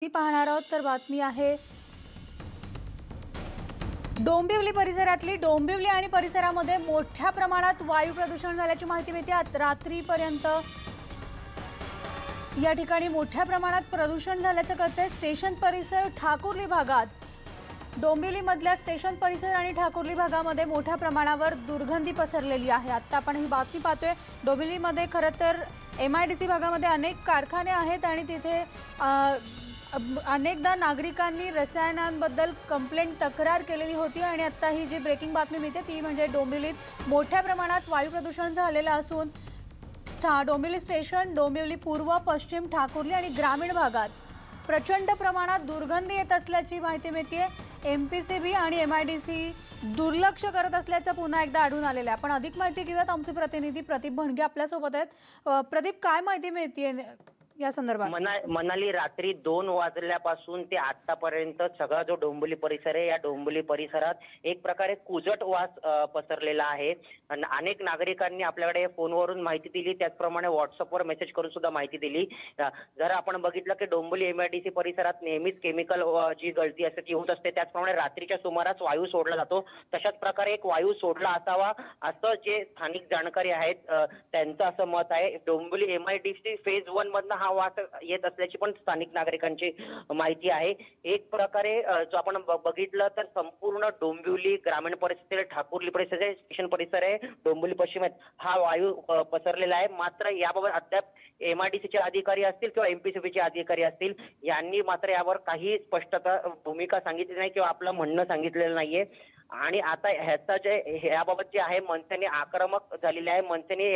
पाहणार आहोत तर बातमी आहे डोंबिवली परिसरातली। डोंबिवली आणि परिसरामध्ये मोठ्या प्रमाणात वायू प्रदूषण झाल्याची माहिती मिळते। रात्रीपर्यंत या ठिकाणी मोठ्या प्रमाणात प्रदूषण झाल्याचं कळतंय। स्टेशन परिसर ठाकुर्ली भागात, डोंबिवली मधल्या स्टेशन परिसर आणि ठाकुर्ली भागामध्ये मोठ्या प्रमाणावर दुर्गंधी पसरलेली आहे। आता आपण ही बातमी पाहतोय। डोंबिवलीमध्ये खरं तर MIDC भागामध्ये अनेक कारखाने आहेत आणि तिथे अनेकदा नागरिकांनी रसायनांबद्दल कंप्लेंट तक्रार केलेली होती आणि आता ही जी ब्रेकिंग बातमी मिळते ती म्हणजे डोंबिवलीत मोठ्या प्रमाणात वायू प्रदूषण झालेलं असून डोंबिवली स्टेशन, डोंबिवली पूर्व, पश्चिम, ठाकुर्ली आणि ग्रामीण भागात प्रचंड प्रमाणात दुर्गंधी येत असल्याची माहिती मिळते। MPCB आणि MIDC दुर्लक्ष करत असल्याचं पुन्हा एकदा आढळून आलेलं आहे। आपण अधिक माहिती घेऊयात। आमचे प्रतिनिधी प्रदीप भणगे आपल्या सोबत आहेत। प्रदीप, काय माहिती मिळते या संदर्भात? मनाली रात्री 2 वाजल्यापासून ते आतापर्यंत सगळा जो डोंबिवली परिसर आहे, या डोंबिवली परिसरात एक प्रकारे कुजट वास पसरलेला आहे। अनेक नागरिकांनी आपल्याकडे फोनवरून माहिती दिली, त्याचप्रमाणे व्हॉट्सअपवर मेसेज करून सुद्धा माहिती दिली। जर आपण बघितलं की डोंबिवली MIDC परिसरात नेहमीच केमिकल जी गळती असते ती होत असते, त्याचप्रमाणे रात्रीच्या सुमारास वायू सोडला जातो। तशाच प्रकारे एक वायू सोडला असावा असं जे स्थानिक जाणकारी आहेत त्यांचं असं मत आहे। डोंबिवली MIDC फेज 1 मधनं हा वास येत असल्याची पण स्थानिक नागरिकांची माहिती आहे। एक प्रकारे जो आपण बघितलं तर संपूर्ण डोंबिवली ग्रामीण परिसर, ठाकुर्ली परिसर आहे, स्टेशन परिसर आहे, डोंबिवली पश्चिम आहे, हा वायू पसरलेला आहे। मात्र याबाबत अद्याप MIDCचे अधिकारी असतील किंवा MPCBचे अधिकारी असतील यांनी मात्र यावर काही स्पष्टता भूमिका सांगितली नाही किंवा आपलं म्हणणं सांगितलेलं नाहीये। आणि आता ह्याचा जे याबाबत जे आहे मनसेने आक्रमक झालेले आहे। मनसेने